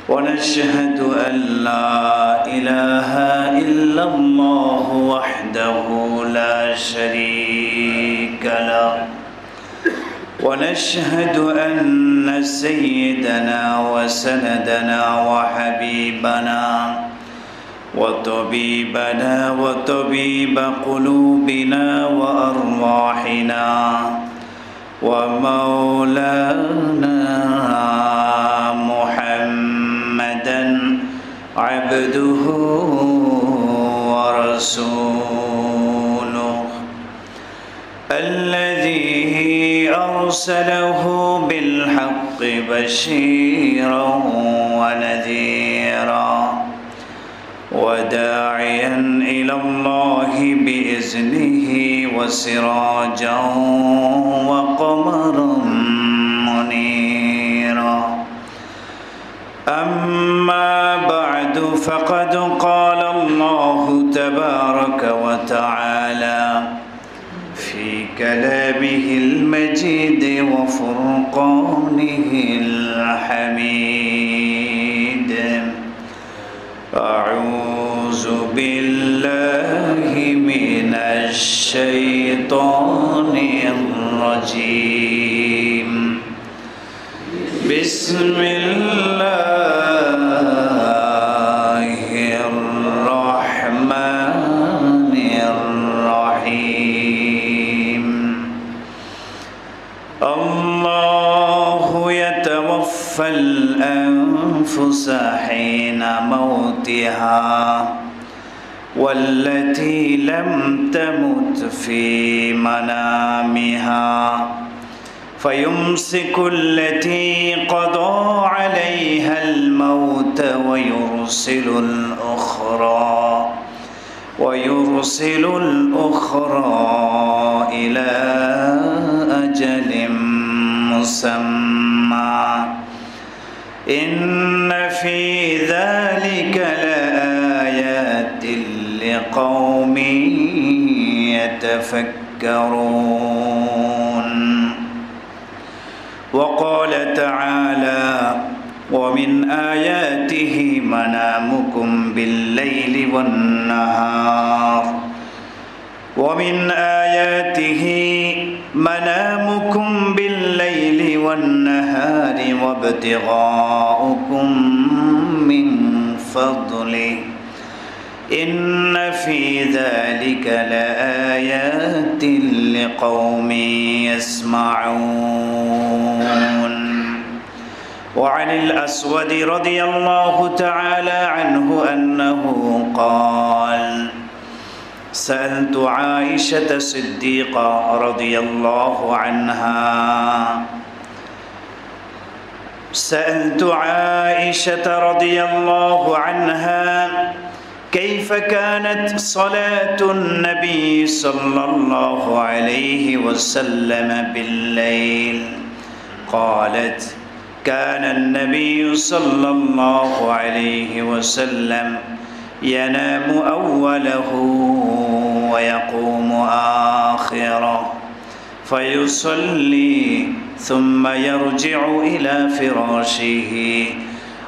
ونشهد أن لا إله إلا الله وحده لا شريك له ونشهد أن سيدنا وسندنا وحبيبنا وطبيبنا وطبيب قلوبنا وأرواحنا ومولانا محمدا عبده ورسوله الذي أرسله بالحق بشيرا ونذيرا وداعيا إلى الله بإذنه وسراجا وقمرا منيرا أما بعد فقد قال الله تبارك وتعالى في كلامه المجيد وفرقانه الحميد أعوذ بالله من الشيطان الرجيم بسم الله الرحمن الرحيم الله يتوفى الأنفس حين موتها والتي لم تمت في منامها فيمسك التي قضى عليها الموت ويرسل الأخرى إلى أجل مسمى إن في ذلك لآيات لقوم يتفكرون وقال تعالى ومن آياته منامكم بالليل والنهار وابتغاؤكم من فضله إن في ذلك لآيات لقوم يسمعون وعن الأسود رضي الله تعالى عنه أنه قال سألت عائشة الصديقة رضي الله عنها كيف كانت صلاة النبي صلى الله عليه وسلم بالليل قالت كان النبي صلى الله عليه وسلم ينام أوله ويقوم آخره فيصلي ثم يرجع إلى فراشه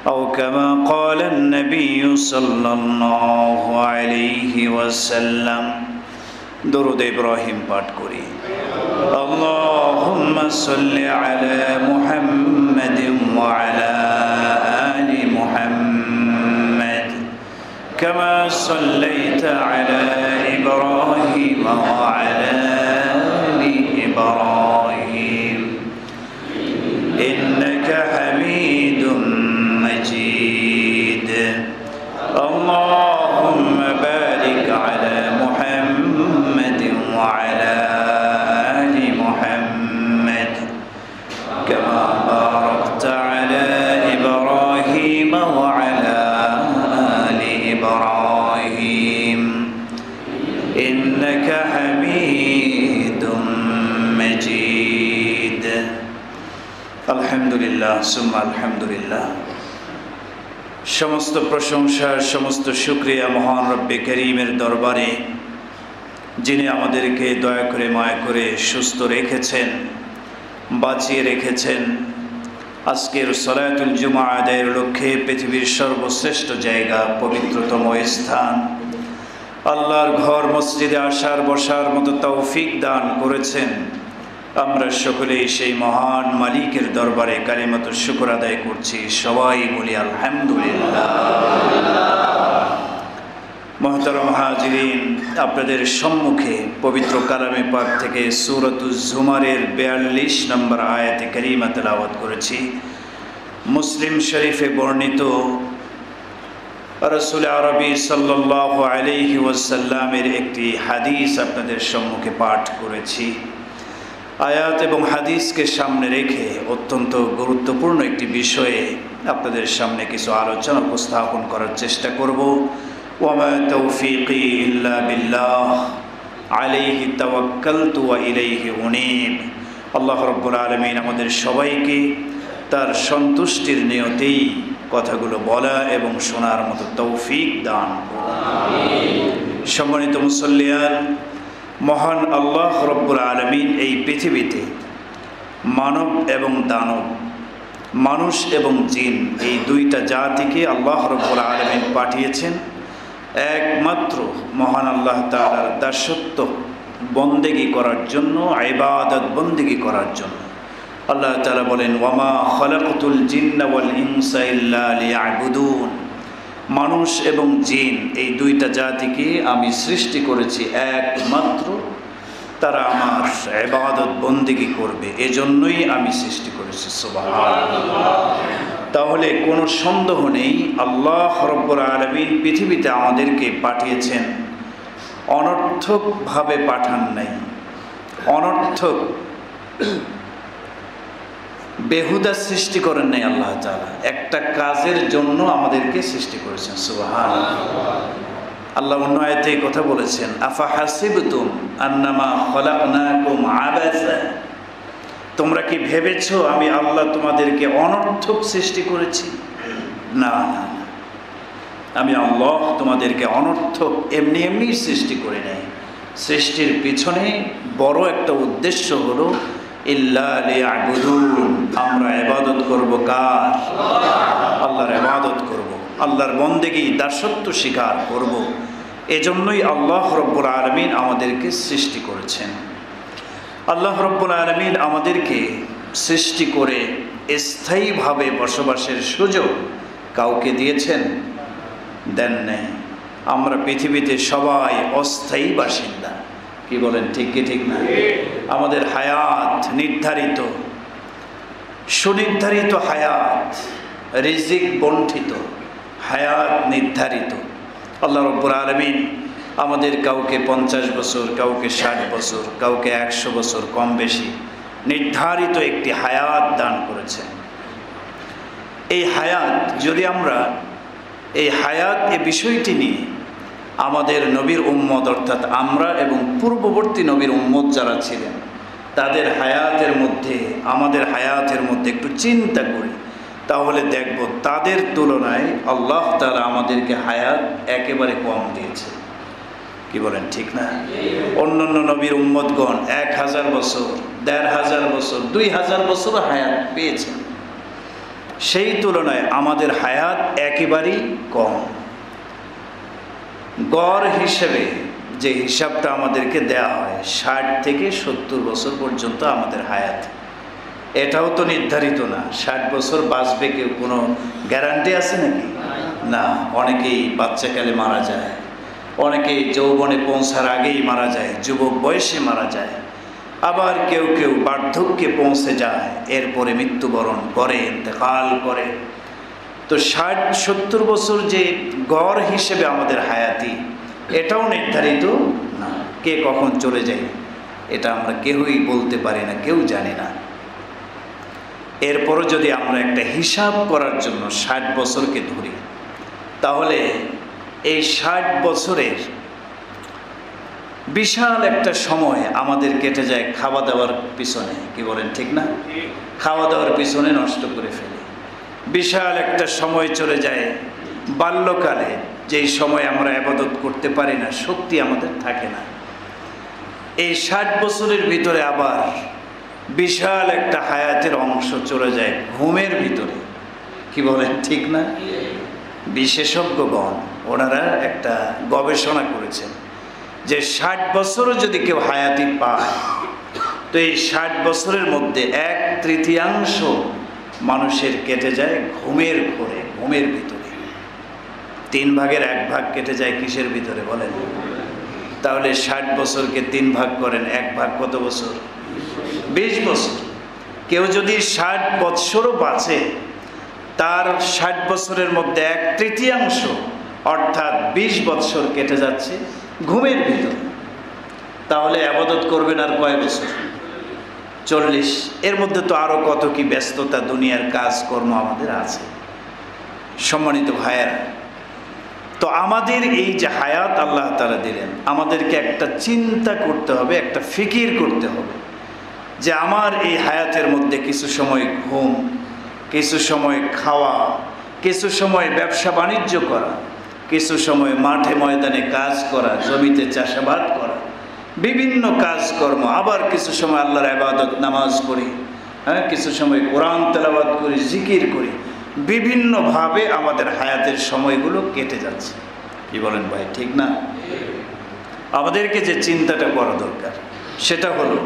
أو كما قال النبي صلى الله عليه وسلم درود إبراهيم পাঠ করি اللهم صل على محمد وعلى آل محمد كما صليت على إبراهيم وعلى آل إبراهيم إنك حميد مجيد اللهم بارك على محمد وعلى آل محمد كما باركت على إبراهيم وعلى آل إبراهيم إنك حميد مجيد الحمد لله ثم الحمد لله সমস্ত প্রশংসা সমস্ত শুকরিয়া মহান রব্বে করিমের দরবারে যিনি আমাদেরকে দয়া করে মায়া করে সুস্থ রেখেছেন বাঁচিয়ে রেখেছেন আজকের সালাতুল জুমা আদায়ের লক্ষ্যে পৃথিবীর সর্বশ্রেষ্ঠ জায়গা, পবিত্রতম স্থান আল্লাহর ঘর মসজিদে আসার বসার মতো তৌফিক দান করেছেন। আমরা সকলেই সেই মহান মালিকের দরবারে কালিমাতুশ শুকর আদায় করছি। সবাই বলি আলহামদুলিল্লাহ। মুহতারাম হাজিরিন, আপনাদের সম্মুখে পবিত্র কালামে পাক থেকে সূরাতুজ জুমারের 42 নম্বর আয়াতে কারিমা তেলাওয়াত করেছি। মুসলিম শরীফে বর্ণিত রাসূল আরবি সাল্লাল্লাহু আলাইহি ওয়াসাল্লামের একটি হাদিস আপনাদের সম্মুখে পাঠ করেছি। আয়াত এবং হাদিসকে সামনে রেখে অত্যন্ত গুরুত্বপূর্ণ একটি বিষয়ে আপনাদের সামনে কিছু আলোচনা উপস্থাপন করার চেষ্টা করব। ওয়ামা তৌফিকি ইল্লা বিল্লাহ আলাইহি তাওয়াক্কালতু ওয়া ইলাইহি উনীব। আল্লাহ রাব্বুল আলামিন আমাদের সবাইকে তার সন্তুষ্টির নিয়তেই কথাগুলো বলা এবং শোনার মতো তৌফিক দান করুন। সম্মানিত মুসল্লিয়ান, মহান আল্লাহ রাব্বুল আলামিন এই পৃথিবীতে মানব এবং দানব, মানুষ এবং জিন, এই দুইটা জাতিকে আল্লাহ রাব্বুল আলামিন পাঠিয়েছেন একমাত্র মহান আল্লাহ তাআলার দাসত্ব বন্দেগী করার জন্য, ইবাদত বন্দেগী করার জন্য। আল্লাহ তাআলা বলেন, ওয়ামা খালাকতুল জিন্না ওয়াল ইনসা ইল্লা লিয়াবুদুন। মানুষ এবং জিন এই দুইটা জাতিকে আমি সৃষ্টি করেছি একমাত্র তারা আমার ইবাদত বন্দেগী করবে, এজন্যই আমি সৃষ্টি করেছি। সুবহানাল্লাহ। তাহলে কোনো সন্দেহ নেই, আল্লাহ রাব্বুল আলামিন পৃথিবীতে আমাদেরকে পাঠিয়েছেন, অনর্থকভাবে পাঠান নাই, অনর্থক বেহুদা সৃষ্টি করেন নাই। আল্লাহ তাআলা একটা কাজের জন্য আমাদেরকে সৃষ্টি করেছেন। সুবহানাল্লাহ। আল্লাহ অন্য আয়াতে কথা বলেছেন, আফা হাসিবতুম আন্নামা খলাকনাকুম আবাসা। তোমরা কি ভেবেছো আমি আল্লাহ তোমাদেরকে অনর্থক সৃষ্টি করেছি? না না, আমি আল্লাহ তোমাদেরকে অনর্থক এমনি এমনি সৃষ্টি করে নাই। সৃষ্টির পিছনে বড় একটা উদ্দেশ্য হলো ইল্লা লিয়াবুদুন। আমরা ইবাদত করব কার? আল্লাহর ইবাদত করব, আল্লাহর বন্দেগী দাসত্ব স্বীকার করব। এজন্যই আল্লাহ রাব্বুল আলামিন আমাদেরকে সৃষ্টি করেছেন। আল্লাহ রাব্বুল আলামিন আমাদেরকে সৃষ্টি করে স্থায়ীভাবে বসবাসের সুযোগ কাউকে দিয়েছেন? দেন নাই। আমরা পৃথিবীতে সবাই অস্থায়ী বাসিন্দা। কি বলেন, ঠিক কি ঠিক না? আমাদের হায়াত নির্ধারিত, সুনির্ধারিত হায়াত, রিজিক বণ্টিত হায়াত নির্ধারিত। আল্লাহ রাব্বুল আলামিন আমাদের কাউকে 50 বছর, কাউকে 60 বছর, কাউকে 100 বছর, কম বেশি নির্ধারিত একটি হায়াত দান করেছেন। এই হায়াত যদি আমরা এই বিষয়টি নিয়ে আমাদের নবীর উম্মত, অর্থাৎ আমরা এবং পূর্ববর্তী নবীর উম্মত যারা ছিলেন তাদের হায়াতের মধ্যে, আমাদের হায়াতের মধ্যে একটু চিন্তা করি, তাহলে দেখব তাদের তুলনায় আল্লাহ তাআলা আমাদেরকে হায়াত একেবারে কম দিয়েছে। কি বলেন, ঠিক না? অন্যান্য নবীর উম্মতগণ 1000 বছর, 1500 বছর, 2000 বছর হায়াত পেয়েছেন। সেই তুলনায় আমাদের হায়াত একেবারেই কম। গড় হিসেবে যে হিসাবটা আমাদেরকে দেয়া হয় 60 থেকে 70 বছর পর্যন্ত আমাদের হায়াত। এটাও তো নির্ধারিত না, 60 বছর বাঁচবে কেউ, কোনো গ্যারান্টি আছে নাকি? না। অনেকেই বাচ্চাকালে মারা যায়, অনেকেই যৌবনে পৌঁছার আগেই মারা যায়, যুবক বয়সে মারা যায়, আবার কেউ কেউ বার্ধক্যে পৌঁছে যায়, এরপরে মৃত্যুবরণ করে, ইন্তেকাল করে। তো 60-70 বছর যে গড় হিসেবে আমাদের হায়াতি, এটাও নির্ধারিত না। কে কখন চলে যায় এটা আমরা কেউই বলতে পারি না, কেউ জানি না। এরপরও যদি আমরা একটা হিসাব করার জন্য 60 বছরকে ধরি, তাহলে এই 60 বছরের বিশাল একটা সময় আমাদের কেটে যায় খাওয়া দাওয়ার পিছনে। কি বলেন, ঠিক না? খাওয়া দাওয়ার পিছনে নষ্ট করে ফেলে। বিশাল একটা সময় চলে যায় বাল্যকালে, যেই সময় আমরা ইবাদত করতে পারি না, শক্তি আমাদের থাকে না। এই 60 বছরের ভিতরে আবার বিশাল একটা হায়াতের অংশ চলে যায় ঘুমের ভিতরে। কি বলেন, ঠিক না? বিশেষজ্ঞগণ ওনারা একটা গবেষণা করেছেন যে 60 বছরও যদি কেউ হায়াতি পায়, তো এই 60 বছরের মধ্যে 1/3 মানুষের কেটে যায় ঘুমের ঘোরে, ঘুমের ভিতরে। 3 ভাগের 1 ভাগ কেটে যায় কিসের ভিতরে বলেন? তাহলে 60 বছরকে 3 ভাগ করেন, 1 ভাগ কত বছর? 20 বছর। কেউ যদি 60 বছরও বাঁচে, তার 60 বছরের মধ্যে 1/3 অর্থাৎ 20 বছর কেটে যাচ্ছে ঘুমের ভিতরে। তাহলে ইবাদত করবেন আর কয় বছর? 40। এর মধ্যে তো আরো কত কি ব্যস্ততা, দুনিয়ার কাজকর্ম আমাদের আছে। সম্মানিত ভাইয়েরা, তো আমাদের এই যে হায়াত আল্লাহ তাআলা দিলেন, আমাদেরকে একটা চিন্তা করতে হবে, একটা ফিকির করতে হবে যে আমার এই হায়াতের মধ্যে কিছু সময় ঘুম, কিছু সময় খাওয়া, কিছু সময় ব্যবসা বাণিজ্য করা, কিছু সময় মাঠে ময়দানে কাজ করা, জমিতে চাষাবাদ করা, বিভিন্ন কাজকর্ম, আবার কিছু সময় আল্লাহর ইবাদত নামাজ করি, কিছু সময় কোরআন তেলাওয়াত করি, জিকির করি। বিভিন্নভাবে আমাদের হায়াতের সময়গুলো কেটে যাচ্ছে। কি বলেন ভাই, ঠিক না? আমাদেরকে যে চিন্তাটা করা দরকার সেটা হলো,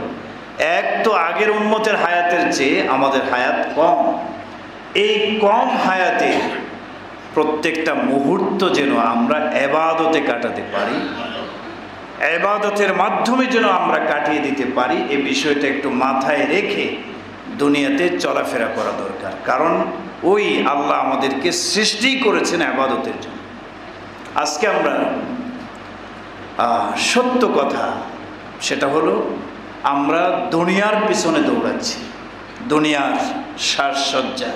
এক তো আগের উম্মতের হায়াতের চেয়ে আমাদের হায়াত কম। এই কম হায়াতে প্রত্যেকটা মুহূর্ত যেন আমরা ইবাদতে কাটাতে পারি, ইবাদতের মাধ্যমে যেন আমরা কাটিয়ে দিতে পারি, এই বিষয়টা একটু মাথায় রেখে দুনিয়াতে চলাফেরা করা দরকার। কারণ ওই আল্লাহ আমাদেরকে সৃষ্টি করেছেন ইবাদতের জন্য। আজকে আমরা সত্য কথা সেটা হলো, আমরা দুনিয়ার পিছনে দৌড়াচ্ছি, দুনিয়ার সাজসজ্জা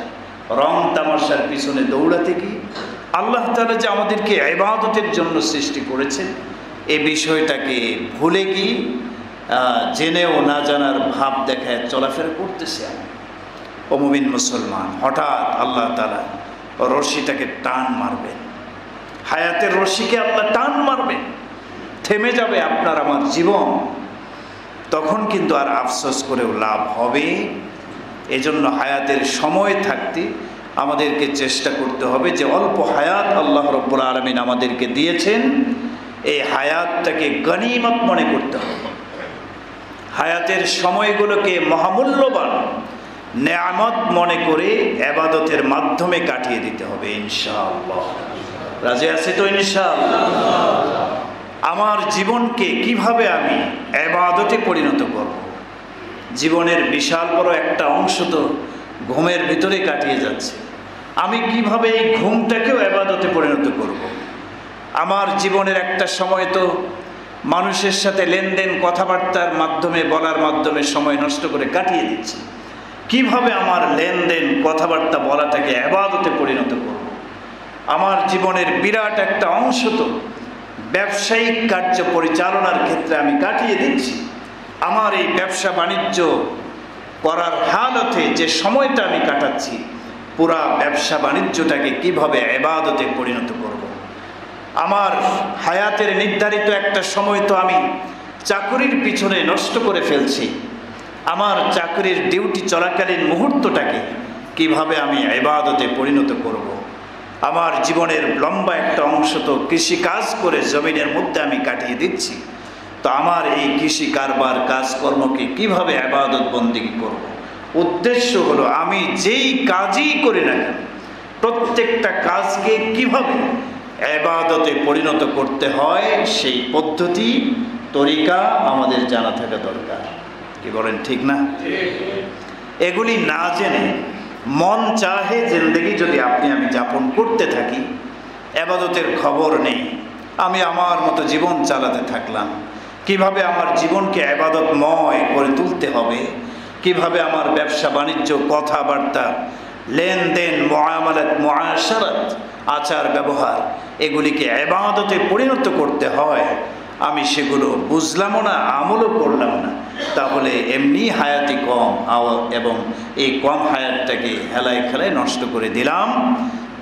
রং তামাশার পিছনে দৌড়াতে গিয়ে আল্লাহ তাআলা যে আমাদেরকে ইবাদতের জন্য সৃষ্টি করেছেন এই বিষয়টাকে ভুলে গিয়ে জেনেও না জানার ভাব দেখায় চলাফেরা করতেছে। ও মুমিন মুসলমান, হঠাৎ আল্লাহ তাআলা রশিটাকে টান মারবেন, হায়াতের রশিকে আল্লাহ টান মারবেন, থেমে যাবে আপনার আমার জীবন। তখন কিন্তু আর আফসোস করেও লাভ হবে। এজন্য হায়াতের সময় থাকতে আমাদেরকে চেষ্টা করতে হবে যে অল্প হায়াত আল্লাহ রাব্বুল আলামিন আমাদেরকে দিয়েছেন, এই হায়াতটাকে গনিমত মনে করতে হবে। হায়াতের সময়গুলোকে মহামূল্যবান নেয়ামত মনে করে ইবাদতের মাধ্যমে কাটিয়ে দিতে হবে ইনশাআল্লাহ। রাজি আছি তো ইনশাআল্লাহ? আমার জীবনকে কিভাবে আমি ইবাদতে পরিণত করব? জীবনের বিশাল বড় একটা অংশ তো ঘুমের ভিতরে কাটিয়ে যাচ্ছে। আমি কিভাবে এই ঘুমটাকেও ইবাদতে পরিণত করব? আমার জীবনের একটা সময় তো মানুষের সাথে লেনদেন, কথাবার্তার মাধ্যমে, বলার মাধ্যমে সময় নষ্ট করে কাটিয়ে দিচ্ছি। কিভাবে আমার লেনদেন, কথাবার্তা, বলাটাকে ইবাদতে পরিণত করব? আমার জীবনের বিরাট একটা অংশ তো ব্যবসায়িক কার্য পরিচালনার ক্ষেত্রে আমি কাটিয়ে দিচ্ছি। আমার এই ব্যবসা বাণিজ্য করার হালতে যে সময়টা আমি কাটাচ্ছি, পুরা ব্যবসা বাণিজ্যটাকে কিভাবে ইবাদতে পরিণত করব? আমার হায়াতের নির্ধারিত একটা সময় তো আমি চাকরির পিছনে নষ্ট করে ফেলছি। আমার চাকরির ডিউটি চলাকালীন মুহূর্তটাকে কিভাবে আমি ইবাদতে পরিণত করব? আমার জীবনের লম্বা একটা অংশ তো কৃষি কাজ করে জমিনের মধ্যে আমি কাটিয়ে দিচ্ছি। তো আমার এই কৃষি কারবার কাজকর্মকে কিভাবে ইবাদত বন্দেগী করব? উদ্দেশ্য হলো আমি যেই কাজই করি না কেন, প্রত্যেকটা কাজকে কিভাবে ইবাদতে পরিণত করতে হয় সেই পদ্ধতি, তরিকা আমাদের জানা থাকা দরকার। কি বলেন, ঠিক না? এগুলি না জেনে মন চাহে জিন্দেগি যদি আপনি আমি যাপন করতে থাকি, ইবাদতের খবর নেই, আমি আমার মতো জীবন চালাতে থাকলাম, কিভাবে আমার জীবনকে ইবাদতময় করে তুলতে হবে, কিভাবে আমার ব্যবসা বাণিজ্য, কথাবার্তা, লেনদেন, মুআমালাত, মুআশারাত, আচার ব্যবহার, এগুলিকে ইবাদতে পরিণত করতে হয়, আমি সেগুলো বুঝলামও না, আমলও করলাম না, তাহলে এমনি হায়াতি কম এবং এই কম হায়াতটাকে হেলায় খেলায় নষ্ট করে দিলাম।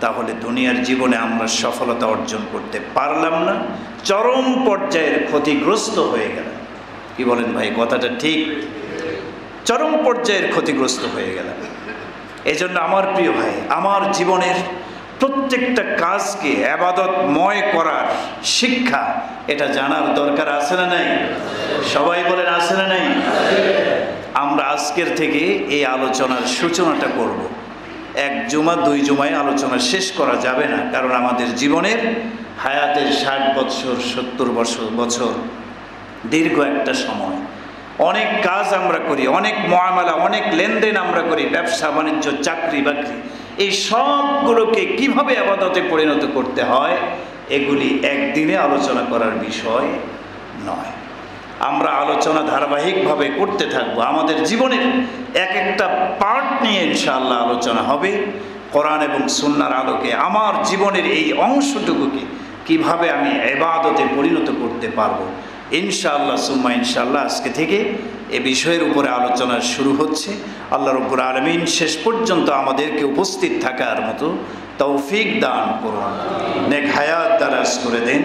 তাহলে দুনিয়ার জীবনে আমরা সফলতা অর্জন করতে পারলাম না, চরম পর্যায়ের ক্ষতিগ্রস্ত হয়ে গেলাম। কি বলেন ভাই, কথাটা ঠিক? চরম পর্যায়ের ক্ষতিগ্রস্ত হয়ে গেলাম। এই জন্য আমার প্রিয় ভাই, আমার জীবনের প্রত্যেকটা কাজকে ইবাদতময় করার শিক্ষা এটা জানার দরকার আছে না নাই? সবাই বলেন আছে না নাই? আমরা আজকের থেকে এই আলোচনার সূচনাটা করব। এক জুমা 2 জুমায় আলোচনা শেষ করা যাবে না, কারণ আমাদের জীবনের হায়াতের 60 বছর 70 বছর দীর্ঘ একটা সময়। অনেক কাজ আমরা করি, অনেক মুআমালা, অনেক লেনদেন আমরা করি, ব্যবসা বাণিজ্য, চাকরি বাকরি, এই সবগুলোকে কিভাবে ইবাদতে পরিণত করতে হয় এগুলি একদিনে আলোচনা করার বিষয় নয়। আমরা আলোচনা ধারাবাহিকভাবে করতে থাকবো। আমাদের জীবনের এক একটা পার্ট নিয়ে ইনশাআল্লাহ আলোচনা হবে। কোরআন এবং সুন্নাহর আলোকে আমার জীবনের এই অংশটুকুকে কিভাবে আমি ইবাদতে পরিণত করতে পারবো, ইনশাআল্লাহ সুম্মা ইনশাআল্লাহ আজকে থেকে এ বিষয়ের উপরে আলোচনা শুরু হচ্ছে। আল্লাহ রাব্বুল আলামিন শেষ পর্যন্ত আমাদেরকে উপস্থিত থাকার মতো তৌফিক দান করুন, নেক হায়াত দারাজ করে দেন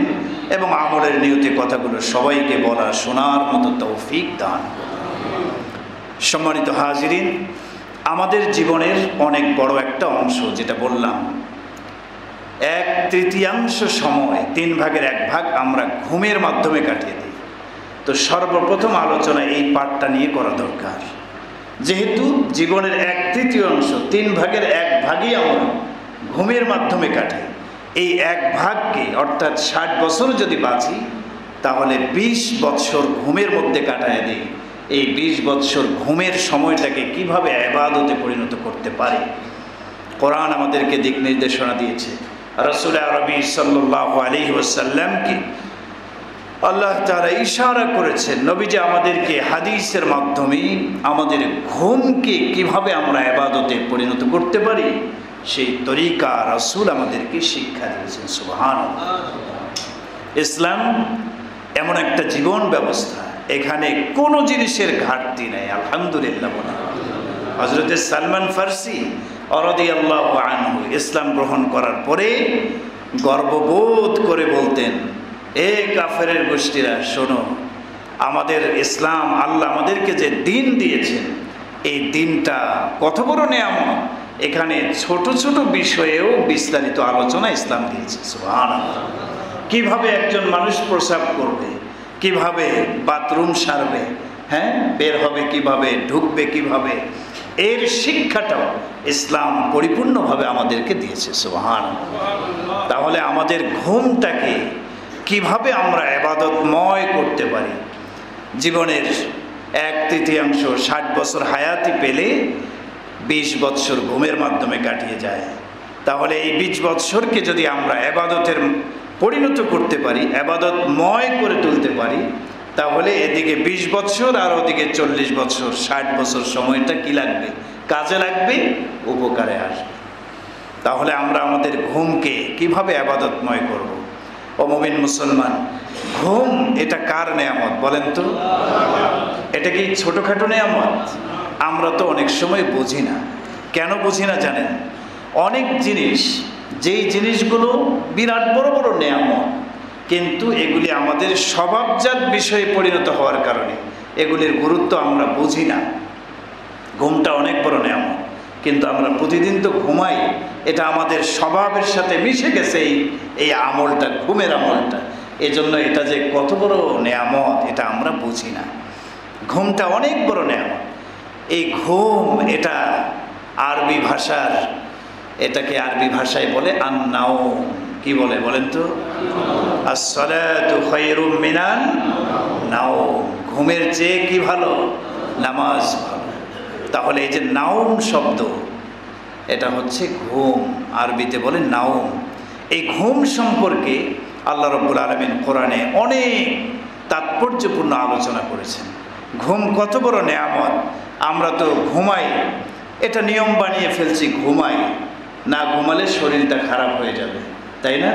এবং আমলের নিয়তে কথাগুলো সবাইকে বলা শোনার মতো তৌফিক দান করুন। সম্মানিত হাজিরিন, আমাদের জীবনের অনেক বড় একটা অংশ, যেটা বললাম, 1/3 সময়, 3 ভাগের 1 ভাগ আমরা ঘুমের মাধ্যমে কাটিয়ে দিই। তো সর্বপ্রথম আলোচনা এই পার্টটা নিয়ে করা দরকার। যেহেতু জীবনের 1/3, 3 ভাগের 1 ভাগই আমরা ঘুমের মাধ্যমে কাটাই, এই 1 ভাগকে অর্থাৎ 60 বছর যদি বাঁচি তাহলে 20 বছর ঘুমের মধ্যে কাটায় দিই। এই 20 বছর ঘুমের সময়টাকে কিভাবে ইবাদতে পরিণত করতে পারি, কোরআন আমাদেরকে দিক নির্দেশনা দিয়েছে। রাসূল আরবি সাল্লাল্লাহু আলাইহি ওয়াসাল্লামকে আল্লাহ তাআলা ইশারা করেছেন, নবীজি আমাদেরকে হাদিসের মাধ্যমে আমাদের ঘুমকে কিভাবে আমরা ইবাদতে পরিণত করতে পারি সেই তরিকা রাসূল আমাদেরকে শিক্ষা দিয়েছেন। সুবহানাল্লাহ। ইসলাম এমন একটা জীবন ব্যবস্থা, এখানে কোনো জিনিসের ঘাটতি নেই। আলহামদুলিল্লাহ। হযরত সালমান ফারসি রাদিয়াল্লাহু আনহু ইসলাম গ্রহণ করার পরে গর্ববোধ করে বলতেন, এ কাফেরের গোষ্ঠীরা শোনো, আমাদের ইসলাম, আল্লাহ আমাদেরকে যে দিন দিয়েছেন এই দিনটা কত বড় নেয়ামত, এখানে ছোট ছোট বিষয়েও বিস্তারিত আলোচনা ইসলাম দিয়েছে। সুবহানাল্লাহ। কিভাবে একজন মানুষ প্রস্রাব করবে, কিভাবে বাথরুম সারবে, বের হবে কিভাবে, ঢুকবে কিভাবে, এর শিক্ষাটাও ইসলাম পরিপূর্ণভাবে আমাদেরকে দিয়েছে। সুবহানাল্লাহ। তাহলে আমাদের ঘুমটাকে কিভাবে আমরা ইবাদতময় করতে পারি, জীবনের 1/3, 60 বছর হায়াতি পেলে 20 বছর ঘুমের মাধ্যমে কাটিয়ে যায়। তাহলে এই 20 বছরকে যদি আমরা ইবাদতের পরিণত করতে পারি, ইবাদতময় করে তুলতে পারি, তাহলে এদিকে 20 বছর আর ওদিকে 40 বছর, 60 বছর সময়টা কি লাগবে, কাজে লাগবে, উপকারে আসবে। তাহলে আমরা আমাদের ঘুমকে কিভাবে ইবাদতময় করব। ও মুমিন মুসলমান, ঘুম এটা কার নেয়ামত বলেন তো? এটা কি ছোটোখাটো নেয়ামত? আমরা তো অনেক সময় বুঝি না। কেন বুঝি না জানেন? অনেক জিনিস, যেই জিনিসগুলো বিরাট বড় বড় নেয়ামত, কিন্তু এগুলি আমাদের স্বভাবজাত বিষয়ে পরিণত হওয়ার কারণে এগুলির গুরুত্ব আমরা বুঝি না। ঘুমটা অনেক বড় নেয়ামত, কিন্তু আমরা প্রতিদিন তো ঘুমাই, এটা আমাদের স্বভাবের সাথে মিশে গেছে এই আমলটা, ঘুমের আমলটা। এজন্য এটা যে কত বড় নেয়ামত এটা আমরা বুঝি না। ঘুমটা অনেক বড় নেয়ামত। এই ঘুম এটা আরবি ভাষার, এটাকে আরবি ভাষায় বলে আন-নাওম। কি বলে বলেন তো? আস-সালাতু খায়রুম মিনান নাওম। ঘুমের চেয়ে কি ভালো? নামাজ ভালো। তাহলে এই যে নাওম শব্দ, এটা হচ্ছে ঘুম, আরবিতে বলে নাওম। এই ঘুম সম্পর্কে আল্লাহ রাব্বুল আলামিন কোরআনে অনেক তাৎপর্যপূর্ণ আলোচনা করেছেন। ঘুম কত বড় নেয়ামত। আমরা তো ঘুমাই, এটা নিয়ম বানিয়ে ফেলছি, ঘুমাই না, ঘুমালে শরীরটা খারাপ হয়ে যাবে, তাই না?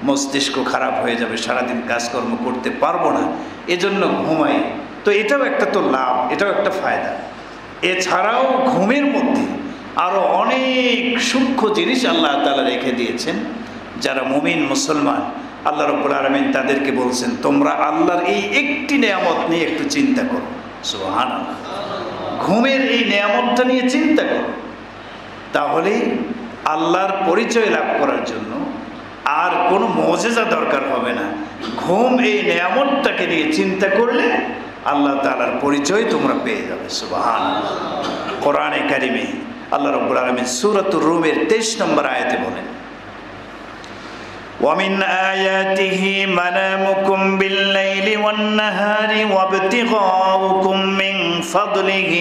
মস্তিষ্ক খারাপ হয়ে যাবে, সারাদিন কাজকর্ম করতে পারবো না, এজন্য ঘুমাই। তো এটাও একটা তো লাভ, এটাও একটা ফায়দা। এছাড়াও ঘুমের মধ্যে আরও অনেক সূক্ষ্ম জিনিস আল্লাহ তাআলা রেখে দিয়েছেন। যারা মুমিন মুসলমান, আল্লাহ রাব্বুল আলামিন তাদেরকে বলছেন, তোমরা আল্লাহর এই একটি নেয়ামত নিয়ে একটু চিন্তা করো। সুবহানাল্লাহ। ঘুমের এই নিয়ামতটা নিয়ে চিন্তা করো, তাহলে আল্লাহর পরিচয় লাভ করার জন্য আর কোনো মুজিজা দরকার হবে না। ঘুম এই নিয়ামতটাকে নিয়ে চিন্তা করলে আল্লাহ তাআলার পরিচয় তোমরা পেয়ে যাবে। সুবহানাল্লাহ। কোরআনে কারিমে আল্লাহ রাব্বুল আলামিন সূরাতুর রুমের 23 নম্বর আয়াতে বলেন, وَمِنْ آيَاتِهِ مَنَامُكُمْ بِاللَّيْلِ وَالنَّهَارِ وَابْتِغَاؤُكُمْ مِنْ فَضْلِهِ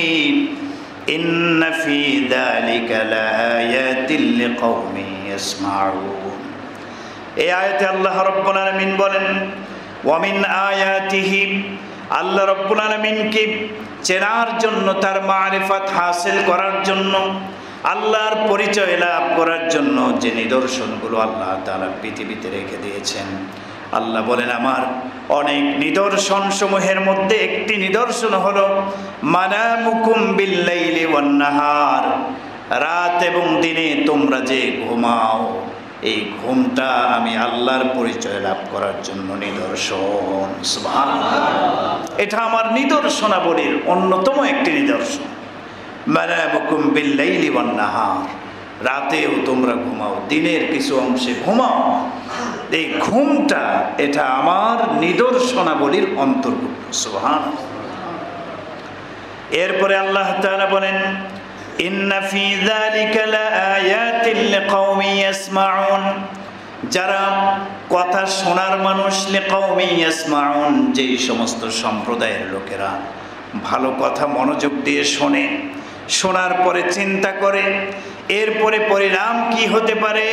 إِنَّ فِي ذَلِكَ لَآيَاتٍ لِقَوْمٍ يَسْمَعُونَ। এই আয়াতে আল্লাহ রাব্বুল আলামিন বলেন, ওয়ামিন আয়াতিহি, আল্লাহ রাব্বুল আলামিনকে চেনার জন্য, তার মারিফাত হাসিল করার জন্য, আল্লাহর পরিচয় লাভ করার জন্য যে নিদর্শনগুলো আল্লাহ তাআলা পৃথিবীতে রেখে দিয়েছেন, আল্লাহ বলেন আমার অনেক নিদর্শন সমূহের মধ্যে একটি নিদর্শন হলো মানামুকুম বিল্লাইলি ওয়ান নাহার, রাত এবং দিনে তোমরা যে ঘুমাও, এই ঘুমটা আমি আল্লাহর পরিচয় লাভ করার জন্য নিদর্শন। সুবহানাল্লাহ। এটা আমার নিদর্শনাবলীর অন্যতম একটি নিদর্শন। মানামুকুম বিল্লাইলি ওয়ান নাহার, রাতেও তোমরা ঘুমাও, দিনের কিছু অংশে ঘুমাও, এই ঘুমটা এটা আমার নিদর্শনাবলীর অন্তর্ভুক্ত। সুবহানাল্লাহ। এরপরে আল্লাহ তাআলা বলেন, ইন্না ফি যালিকা লাআয়াতিন লিকাওমিন ইয়াসমাউন, যারা কথা শোনার মানুষ, লিকাওমিন ইয়াসমাউন, যেই সমস্ত সম্প্রদায়ের লোকেরা ভালো কথা মনোযোগ দিয়ে শোনে, শোনার পরে চিন্তা করে, এরপরে পরিণাম কি হতে পারে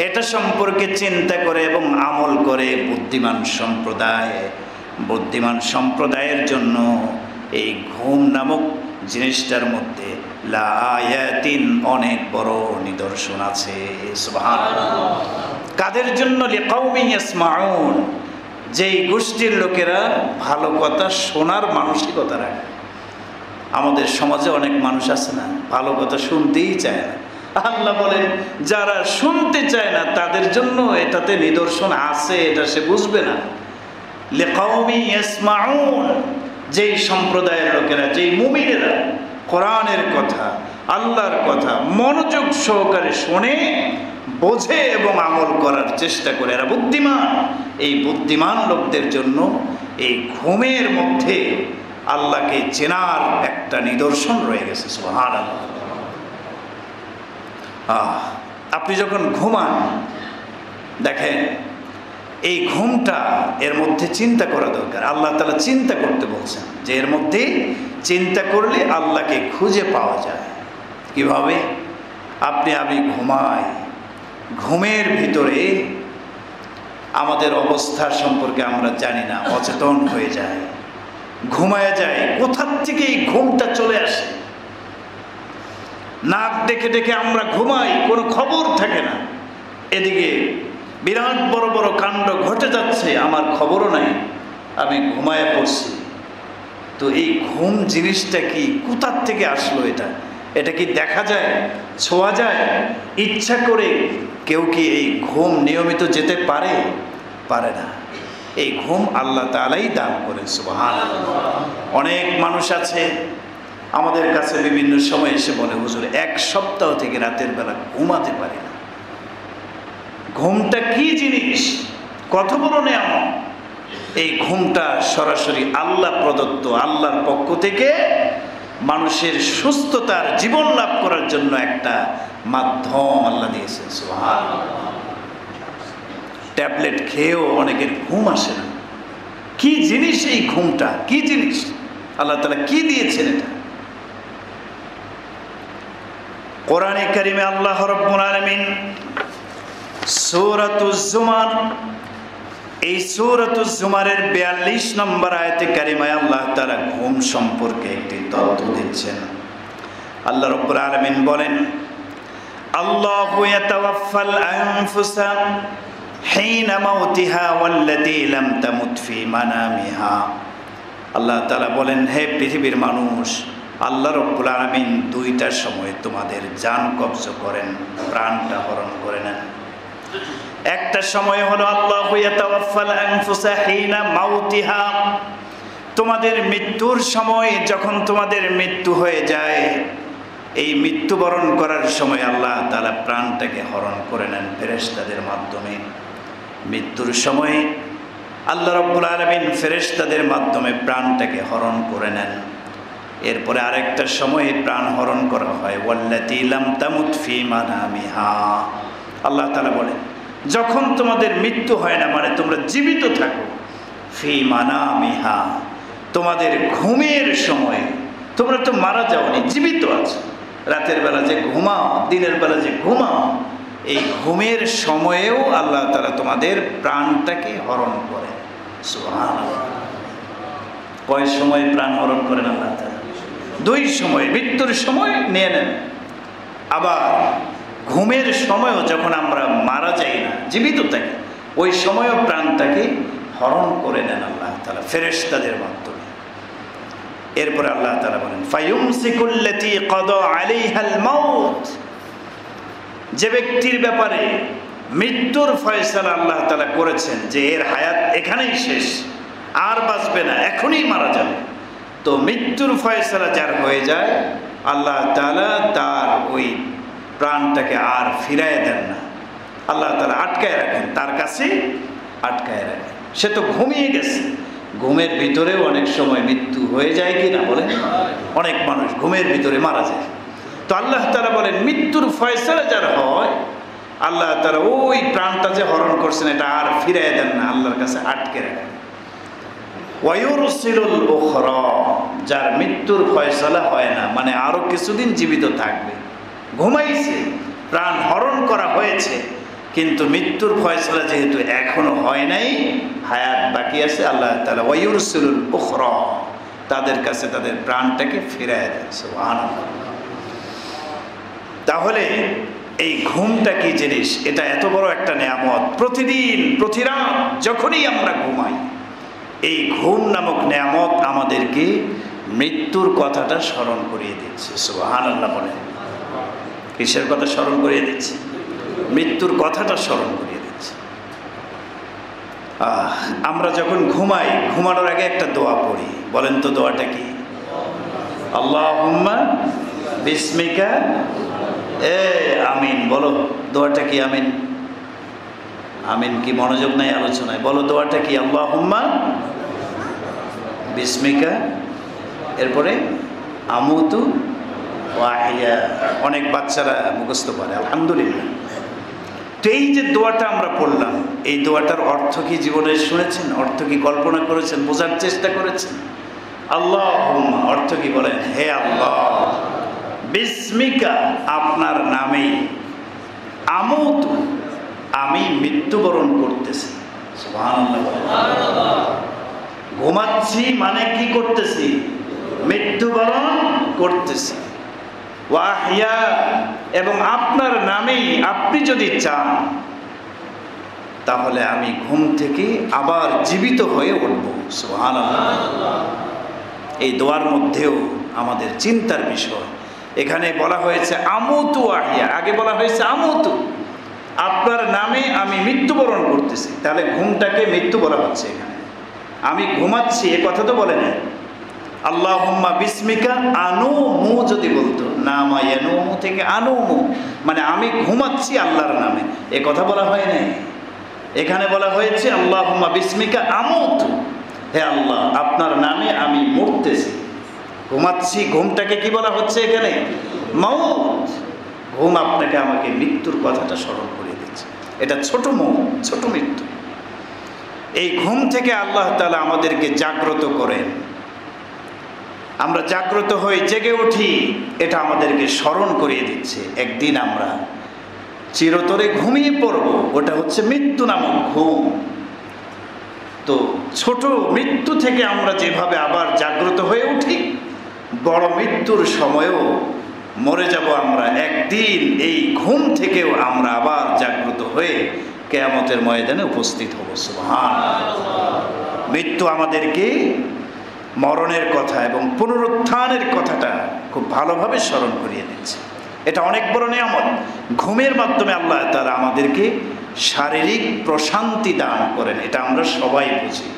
এটা সম্পর্কে চিন্তা করে এবং আমল করে, বুদ্ধিমান সম্প্রদায়ের জন্য এই ঘুম নামক জিনিসটার মধ্যে লাআয়াতিন, অনেক বড় নিদর্শন আছে। সুবহানাল্লাহ। কাদের জন্য? লিকাওমিন ইয়াসমাউন, যেই গোষ্ঠীর লোকেরা ভালো কথা শোনার মানসিকতা রাখে। আমাদের সমাজে অনেক মানুষ আছে না, ভালো কথা শুনতেই চায় না। আল্লাহ বলেন যারা শুনতে চায় না তাদের জন্য এটাতে নিদর্শন আছে, এটা সে বুঝবে না। লিকাওমিন ইয়াসমাউন, যেই সম্প্রদায়ের লোকেরা, যেই মুমিনেরা কোরআনের কথা, আল্লাহর কথা মনোযোগ সহকারে শোনে, বোঝে এবং আমল করার চেষ্টা করে, এরা বুদ্ধিমান। এই বুদ্ধিমান লোকদের জন্য এই ঘুমের মধ্যে আল্লাহকে চেনার একটা নিদর্শন রয়ে গেছে। সুবহানাল্লাহ। আপনি যখন ঘুমান, দেখেন এই ঘুমটা, এর মধ্যে চিন্তা করা দরকার। আল্লাহ তাআলা চিন্তা করতে বলছেন যে এর মধ্যে চিন্তা করলে আল্লাহকে খুঁজে পাওয়া যায়। কিভাবে? আমি ঘুমাই, ঘুমের ভিতরে আমাদের অবস্থা সম্পর্কে আমরা জানি না, অচেতন হয়ে যায়, ঘুমায় যায়। কোথার থেকে এই ঘুমটা চলে আসে? নাক ডেকে ডেকে আমরা ঘুমাই, কোনো খবর থাকে না। এদিকে বিরাট বড় বড় কাণ্ড ঘটে যাচ্ছে, আমার খবরও নাই, আমি ঘুমায় পড়ছি। তো এই ঘুম জিনিসটা কি, কোথার থেকে আসলো? এটা কি দেখা যায়, ছোঁয়া যায়? ইচ্ছা করে কেউ কি এই ঘুম নিয়মিত যেতে পারে? পারে না। এই ঘুম আল্লাহ তাআলাই দান করেন। সুবহানাল্লাহ। অনেক মানুষ আছে আমাদের কাছে বিভিন্ন সময় এসে বলে, হুজুর 1 সপ্তাহ থেকে রাতের বেলা ঘুমাতে পারি না। ঘুমটা কি জিনিস, কত বড় নিয়ামত! এই ঘুমটা সরাসরি আল্লাহ প্রদত্ত, আল্লাহর পক্ষ থেকে মানুষের সুস্থতার জীবন লাভ করার জন্য একটা মাধ্যম আল্লাহ দিয়েছেন। সুবহানাল্লাহ। ট্যাবলেট খেয়েও অনেকের ঘুম আসে না। কি জিনিস এই ঘুমটা, কি জিনিস? আল্লাহ তাআলা কি দিয়েছেন এটা? কোরআনে কারিমে আল্লাহ রাব্বুল আলামিন সূরাতুজ জুমার, এই সূরাতুজ জুমারের 42 নম্বর আয়াতে কারিমায় আল্লাহ তাআলা ঘুম সম্পর্কে একটি তথ্য দিচ্ছেন। আল্লাহ রাব্বুল আলামিন বলেন, আল্লাহু ইয়াতাওয়াফাল আনফুসা হিনা মাউতিহা ওয়াল্লাতী লাম তামুত ফি মানামিহা। আল্লাহ তাআলা বলেন, হে পৃথিবীর মানুষ, আল্লাহ রাব্বুল আলামিন 2টা সময়ে তোমাদের জান কবজ করেন, প্রাণটা হরণ করে নেন। একটা সময় হলো আল্লাহু ইয়াতাওয়াফাল আনফুসা হিনা মাউতিহা, তোমাদের মৃত্যুর সময় যখন তোমাদের মৃত্যু হয়ে যায়, এই মৃত্যুবরণ করার সময় আল্লাহ তাআলা প্রাণটাকে হরণ করে নেন ফেরেশতাদের মাধ্যমে। মৃত্যুর সময় আল্লাহ রাব্বুল আলামিন ফেরেশতাদের মাধ্যমে প্রাণটাকে হরণ করে নেন। এরপরে আরেকটা সময়ে প্রাণ হরণ করা হয়, ওয়াল্লাতী লাম তামুত ফী মানামিহা। আল্লাহ তাআলা বলেন, যখন তোমাদের মৃত্যু হয় না, মানে তোমরা জীবিত থাকো, ফী মানামিহা, তোমাদের ঘুমের সময়, তোমরা তো মারা যাওনি, জীবিত আছো। রাতের বেলা যে ঘুমাও, দিনের বেলা যে ঘুমাও, এই ঘুমের সময়েও আল্লাহ তাআলা তোমাদের প্রাণটাকে হরণ করেন। সুবহানাল্লাহ। কয় সময় প্রাণ হরণ করেন আল্লাহ তাআলা? দুই সময়। মৃত্যুর সময় নিয়ে নেন, আবার ঘুমের সময়ও যখন আমরা মারা যাই না, জীবিত থাকি, ওই সময়ও প্রাণটাকে হরণ করে নেন আল্লাহ তাআলা ফেরেশতাদের মাধ্যমে। এরপরে আল্লাহ তাআলা বলেন, ফায়ুমসিকুল্লাতী কাদা আলাইহাল মাউত, যে ব্যক্তির ব্যাপারে মৃত্যুর ফয়সালা আল্লাহ তাআলা করেছেন যে এর হায়াত এখানেই শেষ, আর বাঁচবে না, এখনই মারা যাবে, তো মৃত্যুর ফয়সালা যার হয়ে যায়, আল্লাহ তাআলা তার ওই প্রাণটাকে আর ফিরায় দেন না। আল্লাহ তাআলা আটকায় রাখেন, তার কাছে আটকায় রাখেন। সে তো ঘুমিয়ে গেছে, ঘুমের ভিতরেও অনেক সময় মৃত্যু হয়ে যায় কি না বলেন? অনেক মানুষ ঘুমের ভিতরে মারা যায়। তো আল্লাহ তাআলা বলেন, মৃত্যুর ফয়সালা যার হয়, আল্লাহ তাআলা ওই প্রাণটা যে হরণ করছেন এটা আর ফিরায় দেন না, আল্লাহর কাছে আটকে রাখেন। ওয়ায়ুরসিলুল উখরা, যার মৃত্যুর ফয়সালা হয় না, মানে আরো কিছুদিন জীবিত থাকবে, ঘুমাইছে, প্রাণ হরণ করা হয়েছে, কিন্তু মৃত্যুর ফয়সালা যেহেতু এখনো হয় নাই, হায়াত বাকি আছে, আল্লাহ তাআলা ওয়ায়ুরসিলুল উখরা, তাদের কাছে তাদের প্রাণটাকে ফিরায় দেন। সুবহানাল্লাহ। তাহলে এই ঘুমটা কি জিনিস? এটা এত বড় একটা নেয়ামত। প্রতিদিন প্রতি রাত যখনই আমরা ঘুমাই, এই ঘুম নামক নেয়ামত আমাদেরকে মৃত্যুর কথাটা স্মরণ করিয়ে দিচ্ছে। সুবহানাল্লাহ বলেন। কিসের কথা স্মরণ করিয়ে দিচ্ছে? মৃত্যুর কথাটা স্মরণ করিয়ে দিচ্ছে। আমরা যখন ঘুমাই, ঘুমানোর আগে একটা দোয়া পড়ি, বলেন তো দোয়াটা কি? আল্লাহুম্মা বিসমিকা আমিন। বলো দোয়াটা কি? আমিন। আমিন কি মনোযোগ নাই আলোচনায়? বলো দোয়াটা কি? আল্লাহুম্মা বিসমিকা, এরপরে আমুতু ওয়া আহইয়া। অনেক বাচ্চারা মুখস্থ করে, আলহামদুলিল্লাহ। তো এই যে দোয়াটা আমরা পড়লাম, এই দোয়াটার অর্থ কি জীবনে শুনেছেন? অর্থ কি কল্পনা করেছেন? বোঝার চেষ্টা করেছেন? আল্লাহুম্মা অর্থ কি বলেন? হে আল্লাহ, বিসমিকা আপনার নামেই, আমুতু আমি মৃত্যুবরণ করতেছি। সুবহানাল্লাহ। ঘুমাচ্ছি মানে কি করতেছি? মৃত্যুবরণ করতেছি। ওয়া আহইয়া, এবং আপনার নামেই আপনি যদি চান তাহলে আমি ঘুম থেকে আবার জীবিত হয়ে উঠব। সুবহানাল্লাহ। এই দোয়ার মধ্যেও আমাদের চিন্তার বিষয়। এখানে বলা হয়েছে আমুতু আহিয়া, আগে বলা হয়েছে আমুতু, আপনার নামে আমি মৃত্যুবরণ করতেছি। তাহলে ঘুমটাকে মৃত্যু বলা হচ্ছে এখানে। আমি ঘুমাচ্ছি এ কথা তো বলে না। আল্লাহুম্মা বিসমিকা আনুমু যদি বলতো, নামা ইয়ানুমু থেকে আনুমু, মানে আমি ঘুমাচ্ছি আল্লাহর নামে, এ কথা বলা হয় নাই। এখানে বলা হয়েছে আল্লাহুম্মা বিসমিকা আমুতু, হে আল্লাহ আপনার নামে আমি মরতেছি, ঘুমাচ্ছি। ঘুমটাকে কি বলা হচ্ছে এখানে? মউত। ঘুম আপনাকে আমাকে মৃত্যুর কথাটা স্মরণ করে দিচ্ছে। এটা ছোট মউত, ছোট মৃত্যু। এই ঘুম থেকে আল্লাহ তাআলা আমাদেরকে জাগ্রত করেন, আমরা জাগ্রত হয়ে জেগে উঠি, এটা আমাদেরকে স্মরণ করিয়ে দিচ্ছে একদিন আমরা চিরতরে ঘুমিয়ে পড়ব। ওটা হচ্ছে মৃত্যু নামক ঘুম। তো ছোট মৃত্যু থেকে আমরা যেভাবে আবার জাগ্রত হয়ে উঠি, বড় মৃত্যুর সময়ও মরে যাব আমরা একদিন, এই ঘুম থেকেও আমরা আবার জাগ্রত হয়ে কিয়ামতের ময়দানে উপস্থিত হব। সুবহানাল্লাহ। মৃত্যু আমাদেরকে মরণের কথা এবং পুনরুত্থানের কথাটা খুব ভালোভাবে স্মরণ করিয়ে দিচ্ছে। এটা অনেক বড় নিয়ামত। ঘুমের মাধ্যমে আল্লাহ তাআলা আমাদেরকে শারীরিক প্রশান্তি দান করেন, এটা আমরা সবাই বুঝি।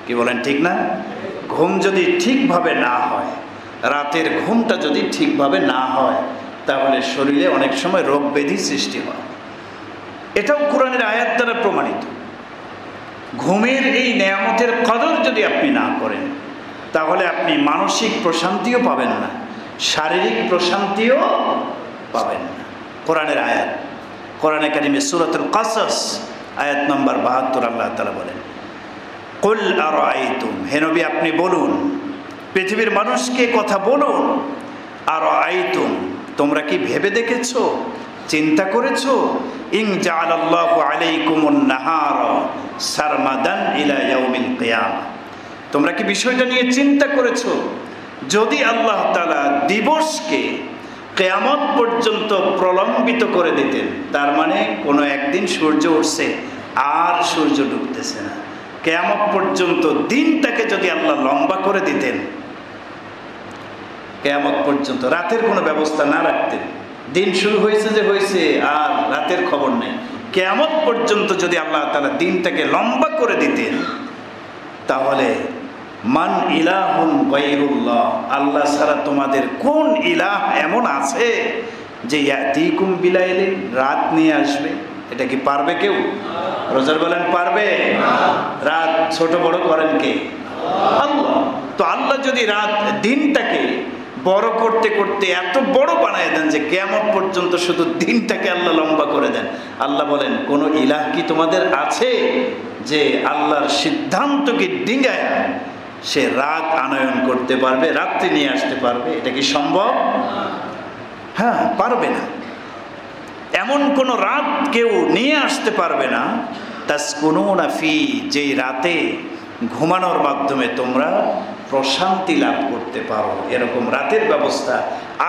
কি বলেন, ঠিক না? ঘুম যদি ঠিকভাবে না হয়, রাতের ঘুমটা যদি ঠিকভাবে না হয়, তাহলে শরীরে অনেক সময় রোগ ব্যাধি সৃষ্টি হয়। এটাও কোরআনের আয়াত দ্বারা প্রমাণিত। ঘুমের এই নেয়ামতের কদর যদি আপনি না করেন, তাহলে আপনি মানসিক প্রশান্তিও পাবেন না, শারীরিক প্রশান্তিও পাবেন না। কোরআনের আয়াত, কোরআনে কারিমে সূরাতুল কাসাস আয়াত নম্বর 72 আল্লাহ তাআলা বলেন, কুল আরাআইতুম, হে নবী আপনি বলুন, পৃথিবীর মানুষকে কথা বলুন, আরাআইতুম, তোমরা কি ভেবে দেখেছো, চিন্তা করেছো, ইন জাআলাল্লাহু আলাইকুমুন নাহারা সারমাদান ইলা ইয়াউমিল কিয়ামা, তোমরা কি বিষয়টা নিয়ে চিন্তা করেছো, যদি আল্লাহ তাআলা দিবসকে কিয়ামত পর্যন্ত প্রলম্বিত করে দিতেন, তার মানে কোনো একদিন সূর্য উঠছে আর সূর্য ডুবতেছে না, কিয়ামত পর্যন্ত দিনটাকে যদি আল্লাহ লম্বা করে দিতেন, কিয়ামত পর্যন্ত রাতের কোনো ব্যবস্থা না রাখতেন, দিন শুরু হয়েছে যে হয়েছে আর রাতের খবর নেই, কিয়ামত পর্যন্ত যদি আল্লাহ তাআলা দিনটাকে লম্বা করে দিতেন, তাহলে মান ইলাহুন গায়রুল্লাহ, আল্লাহ ছাড়া তোমাদের কোন ইলাহ এমন আছে যে ইয়াতিকুম বিলাইলিন, রাত নিয়ে আসবে? এটা কি পারবে কেউ? রোজার বলেন পারবে? রাত ছোট বড় করেন কে? আল্লাহ। তো আল্লাহ যদি রাত দিনটাকে বড় করতে করতে এত বড় বানায় দেন যে কিয়ামত পর্যন্ত শুধু দিনটাকে আল্লাহ লম্বা করে দেন, আল্লাহ বলেন কোন ইলাহ কি তোমাদের আছে যে আল্লাহর সিদ্ধান্তকে ডিঙ্গায় সে রাত আনয়ন করতে পারবে, রাত্রি নিয়ে আসতে পারবে? এটা কি সম্ভব? হ্যাঁ, পারবে না। এমন কোন রাত কেউ নিয়ে আসতে পারবে না, তাসকুনুনা ফি, যেই রাতে ঘুমানোর মাধ্যমে তোমরা প্রশান্তি লাভ করতে পারো, এরকম রাতের ব্যবস্থা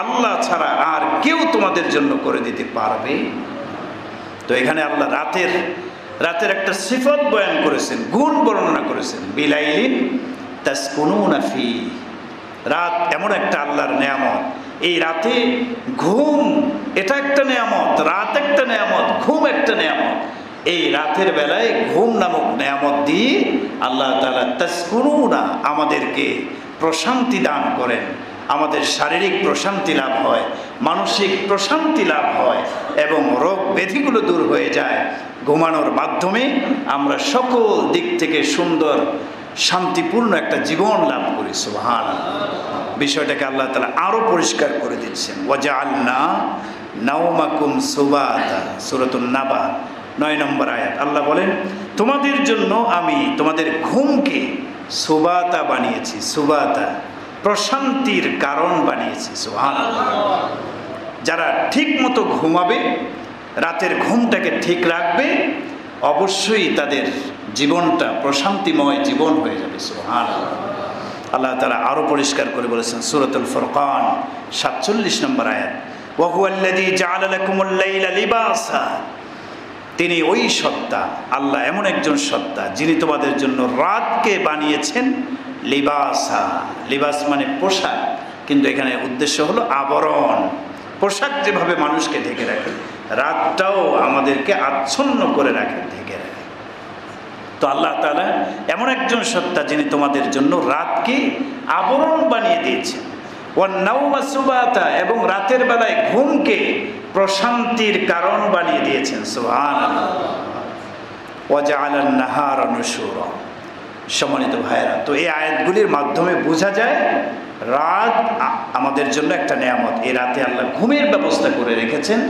আল্লাহ ছাড়া আর কেউ তোমাদের জন্য করে দিতে পারবে? তো এখানে আল্লাহ রাতের একটা সিফত বয়ান করেছেন, গুণ বর্ণনা করেছেন, বিলাইলিন তাসকুনুনা ফি, রাত এমন একটা আল্লাহর নেয়ামত, এই রাতে ঘুম এটা একটা নেয়ামত, রাত একটা নেয়ামত, ঘুম একটা নেয়ামত। এই রাতের বেলায় ঘুম নামক নেয়ামত দিয়ে আল্লাহ তাআলা তাসকুনুনা, আমাদেরকে প্রশান্তি দান করেন, আমাদের শারীরিক প্রশান্তি লাভ হয়, মানসিক প্রশান্তি লাভ হয় এবং রোগ ব্যাধিগুলো দূর হয়ে যায়। ঘুমানোর মাধ্যমে আমরা সকল দিক থেকে সুন্দর শান্তিপূর্ণ একটা জীবন লাভ করি। সুবহানাল্লাহ। বিষয়টাকে আল্লাহ তাআলা আরো পরিষ্কার করে দিচ্ছেন, ওয়াজআলনা নাওমাকুম সুবাতা, সূরাতুন নাবা 9 নম্বর আয়াত। আল্লাহ বলেন তোমাদের জন্য আমি তোমাদের ঘুমকে সুবাতা বানিয়েছি, সুবাতা প্রশান্তির কারণ বানিয়েছি। সুবহানাল্লাহ। যারা ঠিক মতো ঘুমাবে, রাতের ঘুমটাকে ঠিক রাখবে, অবশ্যই তাদের জীবনটা প্রশান্তিময় জীবন হয়ে যাবে। সুবহানাল্লাহ। আল্লাহ তাআলা আরো পরিষ্কার করে বলেছেন সূরাতুল ফুরকান 47 নম্বর আয়াত, ওয়া হুয়াল্লাযী জাআলা লাকুমুল লাইলা লিবাসা, তিনি ওই সত্তা, আল্লাহ এমন একজন সত্তা যিনি তোমাদের জন্য রাতকে বানিয়েছেন লিবাসা, লিবাস মানে পোশাক, কিন্তু এখানে উদ্দেশ্য হলো আবরণ। পোশাক যেভাবে মানুষকে ঢেকে রাখে, রাতটাও আমাদেরকে আচ্ছন্ন করে রাখে, ঢেকে রাখে। তো আল্লাহ তাআলা এমন একজন সত্তা যিনি তোমাদের জন্য রাতকে আবরণ বানিয়ে দিয়েছেন, ওয়ান নাওমা সুবাতা, এবং রাতের বেলায় ঘুমকে প্রশান্তির কারণ বানিয়ে দিয়েছেন। সুবহানাল্লাহ। ওয়া জাআলান নাহারা নুশুরা। সম্মানিত ভাইরা, তো এই আয়াতগুলির মাধ্যমে বোঝা যায় রাত আমাদের জন্য একটা নেয়ামত। এই রাতে আল্লাহ ঘুমের ব্যবস্থা করে রেখেছেন,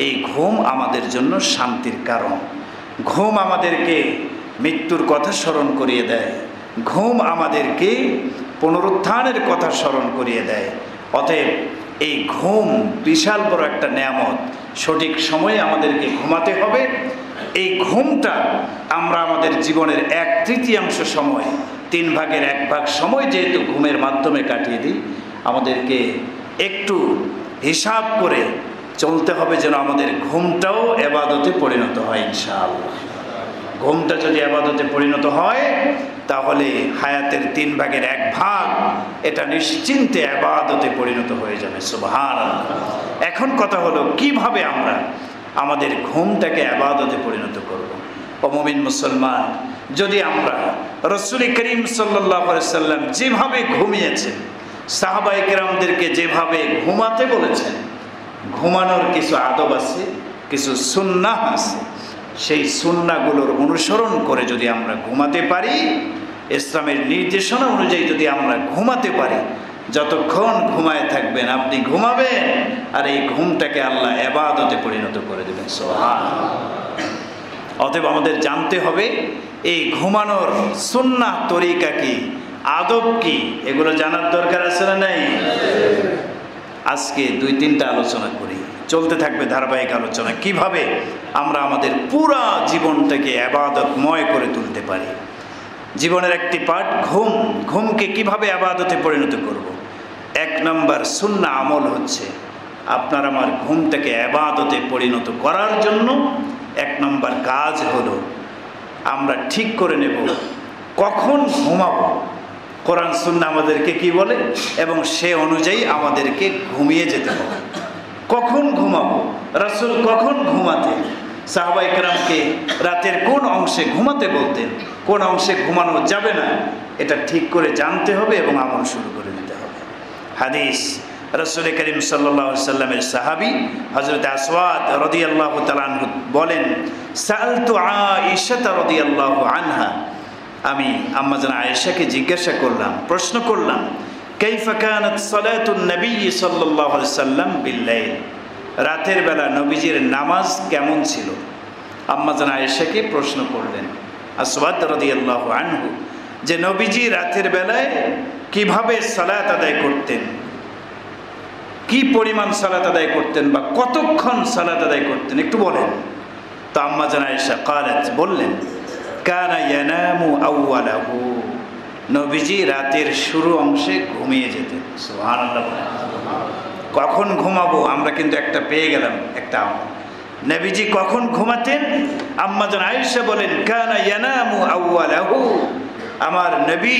এই ঘুম আমাদের জন্য শান্তির কারণ। ঘুম আমাদেরকে মৃত্যুর কথা স্মরণ করিয়ে দেয়, ঘুম আমাদেরকে পুনরুত্থানের কথা স্মরণ করিয়ে দেয়। অতএব এই ঘুম বিশাল বড় একটা নেয়ামত, সঠিক সময়ে আমাদেরকে ঘুমাতে হবে। এই ঘুমটা আমরা আমাদের জীবনের 1/3 সময়, 3 ভাগের 1 ভাগ সময় যেহেতু ঘুমের মাধ্যমে কাটিয়ে দিই, আমাদেরকে একটু হিসাব করে চলতে হবে যেন আমাদের ঘুমটাও ইবাদতে পরিণত হয় ইনশাআল্লাহ। ঘুমটা যদি ইবাদতে পরিণত হয়, তাহলে হায়াতের 3 ভাগের 1 ভাগ এটা নিশ্চিন্তে ইবাদতে পরিণত হয়ে যাবে। সুবহানাল্লাহ। এখন কথা হলো কিভাবে আমরা আমাদের ঘুমটাকে ইবাদতে পরিণত করব। ও মুমিন মুসলমান, যদি আমরা রাসূল করিম সাল্লাল্লাহু আলাইহি সাল্লাম যেভাবে ঘুমিয়েছেন, সাহাবায়ে কেরামদেরকে যেভাবে ঘুমাতে বলেছেন, ঘুমানোর কিছু আদব আছে, কিছু সুন্নাহ আছে, সেই সুন্নাহগুলোর অনুসরণ করে যদি আমরা ঘুমাতে পারি, ইসলামের নির্দেশনা অনুযায়ী যদি আমরা ঘুমাতে পারি, যতক্ষণ ঘুমায় থাকবেন আপনি ঘুমাবেন, আর এই ঘুমটাকে আল্লাহ ইবাদতে পরিণত করে দেবেন। সুবহানাল্লাহ। অতএব আমাদের জানতে হবে এই ঘুমানোর সুন্নাহ তরিকা কি, আদব কি, এগুলো জানার দরকার আছে না নাই? আজকে 2-3টা আলোচনা করি, চলতে থাকবে ধারাবাহিক আলোচনা, কিভাবে আমরা আমাদের পুরা জীবনটাকে ইবাদতময় করে তুলতে পারি। জীবনের একটি পার্ট ঘুম, ঘুমকে কিভাবে ইবাদতে পরিণত করব। 1 নম্বর সুন্নাহ আমল হচ্ছে আপনার আমার ঘুমটাকে ইবাদতে পরিণত করার জন্য 1 নম্বর কাজ হলো আমরা ঠিক করে নেব কখন ঘুমাবো। কোরআন সুন্নাহ আমাদেরকে কি বলে এবং সে অনুযায়ী আমাদেরকে ঘুমিয়ে যেতে হবে। কখন ঘুমাবো, রাসূল কখন ঘুমাতেন, সাহাবায়ে কেরামকে রাতের কোন অংশে ঘুমাতে বলতেন, কোন অংশে ঘুমানো যাবে না, এটা ঠিক করে জানতে হবে এবং আমল শুরু করে দিতে হবে। হাদিস, রাসূল করিম সাল্লাল্লাহু আলাইহি সাল্লামের সাহাবী হযরত আসওয়াদ রাদিয়াল্লাহু তাআলা আনহু বলেন, সাআলতু আয়েশা রাদিয়াল্লাহু আনহা, আমি আম্মাজান আয়েশাকে জিজ্ঞাসা করলাম, প্রশ্ন করলাম, কাইফা কানাত সালাতুন নবী সাল্লাল্লাহু আলাইহি সাল্লাম বিল-লাইল, রাতের বেলা নবীজির নামাজ কেমন ছিল। আম্মাজান আয়েশাকে প্রশ্ন করলেন আসওয়াদ রাদিয়াল্লাহু আনহু যে নবীজি রাতের বেলায় কিভাবে সালাত আদায় করতেন, কি পরিমাণ সালাত আদায় করতেন বা কতক্ষণ সালাত আদায় করতেন, একটু বলেন। তো আম্মাজান আয়েশা ক্বালাত, বললেন, কানা ইয়ানামু আউওয়ালাহু, নবীজি রাতের শুরু অংশে ঘুমিয়ে যেতেন। সুবহানাল্লাহ। কখন ঘুমাবো, আমরা কিন্তু একটা পেয়ে গেলাম, একটা আমল। নবীজি কখন ঘুমাতেন? আম্মাজান আয়েশা বলেন, কানা ইয়ানামু আউওয়ালাহু, আমার নবী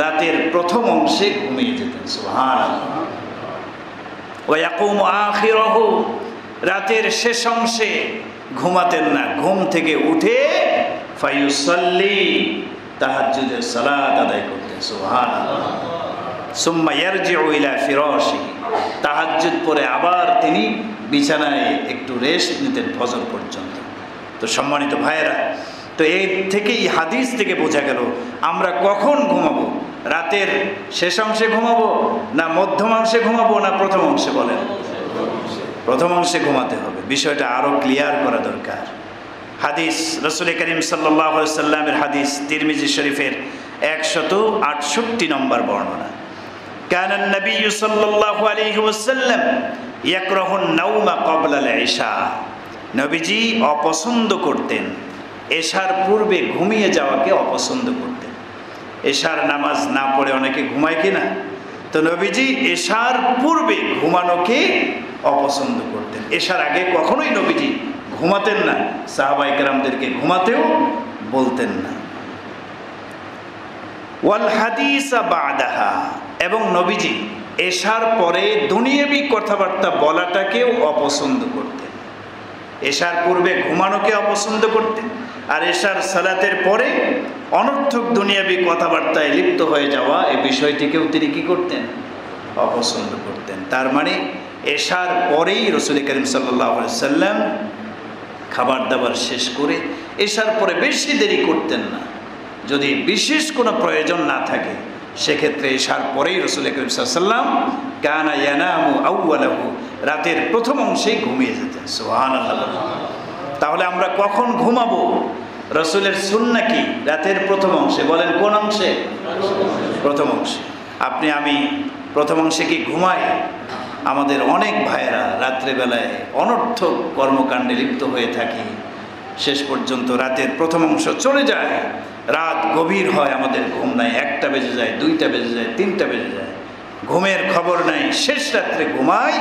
রাতের প্রথম অংশে ঘুমিয়ে যেতেন। সুবহানাল্লাহ। ওয়া ইয়াকুমু আখিরাহু, রাতের শেষ অংশে ঘুমাতেন না, ঘুম থেকে উঠে ফায়ুসাল্লি, তাহাজ্জুদের সালাত আদায় করতেন। সুবহানাল্লাহ। সুম্মা ইয়ারজিউ ইলা ফিরাশিহি, তাহাজ্জুদ পরে আবার তিনি বিছানায় একটু রেস্ট নিতেন ফজর পর্যন্ত। তো সম্মানিত ভাইয়েরা, তো এই থেকেই হাদিস থেকে বোঝা গেল আমরা কখন ঘুমাবো, রাতের শেষ অংশে ঘুমাবো না মধ্যম অংশে ঘুমাবো না প্রথম অংশে, বলেন। প্রথম অংশে ঘুমাতে হবে, বিষয়টা আরো ক্লিয়ার করা দরকার। হাদিস, রাসূল করিম সাল্লাল্লাহু আলাইহি সাল্লামের হাদিস, তিরমিজি শরীফের 168 নম্বর বর্ণনা, কানা নবী সাল্লাল্লাহু আলাইহি ওয়াসাল্লাম ইয়াকরাহু আন-নাওমা ক্বাবলা আল-ইশা, নবীজি অপছন্দ করতেন, এশার পূর্বে ঘুমিয়ে যাওয়াকে অপছন্দ করতেন। এশার নামাজ না পড়ে অনেকে ঘুমায় কিনা, তো নবীজি এশার পূর্বে ঘুমানোকে অপছন্দ করতেন। এশার আগে কখনোই নবীজি ঘুমাতেন না, সাহাবায়ে কেরামদেরকে ঘুমাতেও বলতেন না। ওয়াল হাদিসা বাদাহা, এবং নবীজি এশার পরে দুনিয়াবি কথাবার্তা বলাটাকেও অপছন্দ করতেন। এশার পূর্বে ঘুমানোকে অপছন্দ করতেন, আর এশার সালাতের পরে অনর্থক দুনিয়াবি কথাবার্তায় লিপ্ত হয়ে যাওয়া, এই বিষয়টিকেও তিনি কি করতেন? অপছন্দ করতেন। তার মানে এশার পরেই রাসূল করিম সাল্লাল্লাহু আলাইহি সাল্লাম খাবার দাবার শেষ করে এশার পরে বেশি দেরি করতেন না। যদি বিশেষ কোনো প্রয়োজন না থাকে সেক্ষেত্রে এশার পরেই রাসূল করিম সাল্লাল্লাহু আলাইহি সাল্লাম কানা ইয়ানামু আউওয়ালাহু, রাতের প্রথম অংশেই ঘুমিয়ে যেতেন। সুবহানাল্লাহ। তাহলে আমরা কখন ঘুমাবো? রাসূলের সুন্নাহ কি? রাতের প্রথম অংশে, বলেন কোন অংশে? প্রথম অংশে। আপনি আমি প্রথম অংশে কি ঘুমাই? আমাদের অনেক ভাইয়েরা রাত্রেবেলায় অনর্থক কর্মকাণ্ডে লিপ্ত হয়ে থাকি, শেষ পর্যন্ত রাতের প্রথম অংশ চলে যায়, রাত গভীর হয়, আমাদের ঘুম নাই, 1টা বেজে যায়, 2টা বেজে যায়, 3টা বেজে যায়, ঘুমের খবর নাই, শেষ রাত্রে ঘুমাই,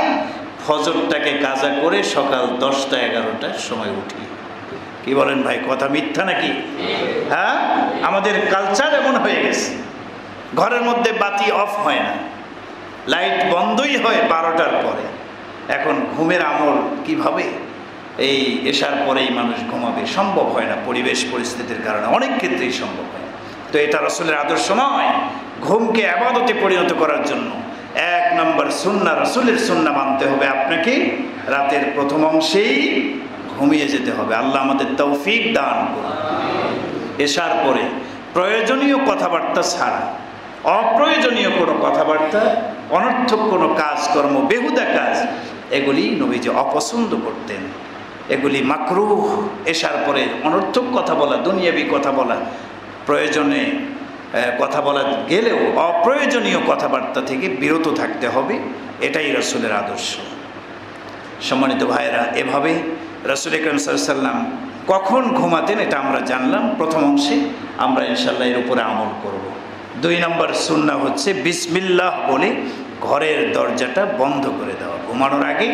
ফজরটাকে কাজা করে সকাল 10টা 11টার সময় উঠি। কি বলেন ভাই, কথা মিথ্যা নাকি? হ্যাঁ, আমাদের কালচার এমন হয়ে গেছে, ঘরের মধ্যে বাতি অফ হয় না, লাইট বন্ধই হয় 12টার পরে। এখন ঘুমের আমল কিভাবে? এই এশার পরেই মানুষ ঘুমাবে, সম্ভব হয় না পরিবেশ পরিস্থিতির কারণে, অনেক ক্ষেত্রেই সম্ভব হয়। তো এটা রাসূলের আদর্শ নয়। ঘুমকে ইবাদতে পরিণত করার জন্য 1 নম্বর সুন্নাহ, রাসূলের সুন্নাহ মানতে হবে। আপনাকে রাতের প্রথম অংশেই ঘুমিয়ে যেতে হবে। আল্লাহ আমাদের তৌফিক দান করুন। এশার পরে প্রয়োজনীয় কথাবার্তা ছাড়া, অপ্রয়োজনীয় কোনো কথাবার্তা, অনর্থক কোনো কাজকর্ম, বেহুদা কাজ, এগুলি নবীজি অপছন্দ করতেন। এগুলি মাকরুহ। এশার পরে অনর্থক কথা বলা, দুনিয়াবি কথা বলা, প্রয়োজনে কথা বলা গেলেও অপ্রয়োজনীয় কথাবার্তা থেকে বিরত থাকতে হবে। এটাই রাসূলের আদর্শ। সম্মানিত ভাইয়েরা, এভাবে রাসূল আকরাম সাল্লাল্লাহু আলাইহি ওয়াসাল্লাম কখন ঘুমাতেন এটা আমরা জানলাম। প্রথম অংশে আমরা ইনশাআল্লাহ এর উপরে আমল করব। 2 নম্বর সুন্নাহ হচ্ছে বিসমিল্লাহ বলে ঘরের দরজাটা বন্ধ করে দেওয়া। ঘুমানোর আগে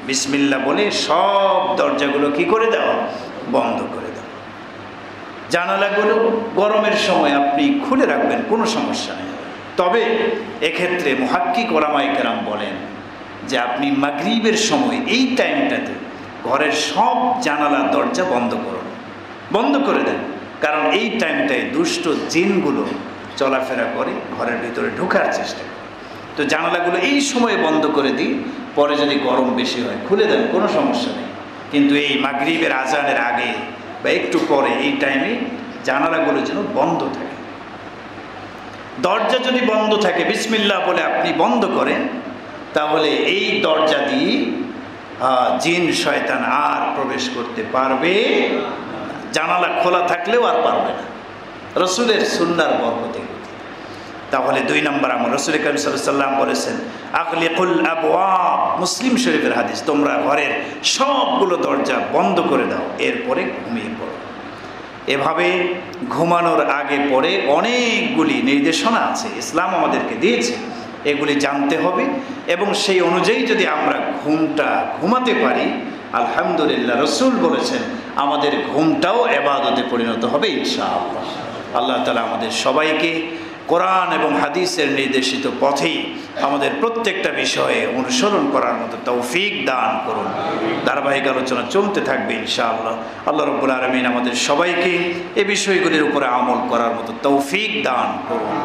বিসমিল্লাহ বলে সব দরজাগুলো কি করে দেওয়া? বন্ধ করে দেওয়া। জানালাগুলো গরমের সময় আপনি খুলে রাখবেন, কোনো সমস্যা নেই। তবে এক্ষেত্রে মুহাক্কিক ওলামায়ে কেরাম বলেন যে আপনি মাগরিবের সময় এই টাইমটাতে ঘরের সব জানালা দরজা বন্ধ করুন, বন্ধ করে দেন। কারণ এই টাইমটায় দুষ্ট জিনগুলো চলাফেরা করে, ঘরের ভিতরে ঢোকার চেষ্টা করে। তো জানালাগুলো এই সময়ে বন্ধ করে দিই, পরে যদি গরম বেশি হয় খুলে দেন, কোনো সমস্যা নেই। কিন্তু এই মাগরিবের আজানের আগে বা একটু পরে এই টাইমে জানালাগুলো যেন বন্ধ থাকে। দরজা যদি বন্ধ থাকে, বিসমিল্লাহ বলে আপনি বন্ধ করেন, তাহলে এই দরজা দিয়ে জিন শয়তান আর প্রবেশ করতে পারবে না। জানালা খোলা থাকলেও আর পারবে না, রাসূলের সুন্নাহর বরকতে। তাহলে 2 নম্বর আমল, রাসূল আকরাম সাল্লাল্লাহু আলাইহি ওয়াসাল্লাম বলেছেন আগলিকুল আবওয়াব, মুসলিম শরীফের হাদিস, তোমরা ঘরের সবগুলো দরজা বন্ধ করে দাও, এরপরে ঘুমিয়ে পড়ো। এভাবে ঘুমানোর আগে পরে অনেকগুলি নির্দেশনা আছে ইসলাম আমাদেরকে দিয়েছে, এগুলি জানতে হবে এবং সেই অনুযায়ী যদি আমরা ঘুমাতে পারি, আলহামদুলিল্লাহ, রাসূল বলেছেন আমাদের ঘুমটাও ইবাদতে পরিণত হবে ইনশাআল্লাহ। আল্লাহ তাআলা আমাদের সবাইকে কোরআন এবং হাদিসের নির্দেশিত পথেই আমাদের প্রত্যেকটা বিষয়ে অনুসরণ করার মতো তৌফিক দান করুন। ধারাবাহিক আলোচনা চলতে থাকবে ইনশাআল্লাহ। আল্লাহ রাব্বুল আলামিন আমাদের সবাইকে এই বিষয়গুলির উপরে আমল করার মতো তৌফিক দান করুন।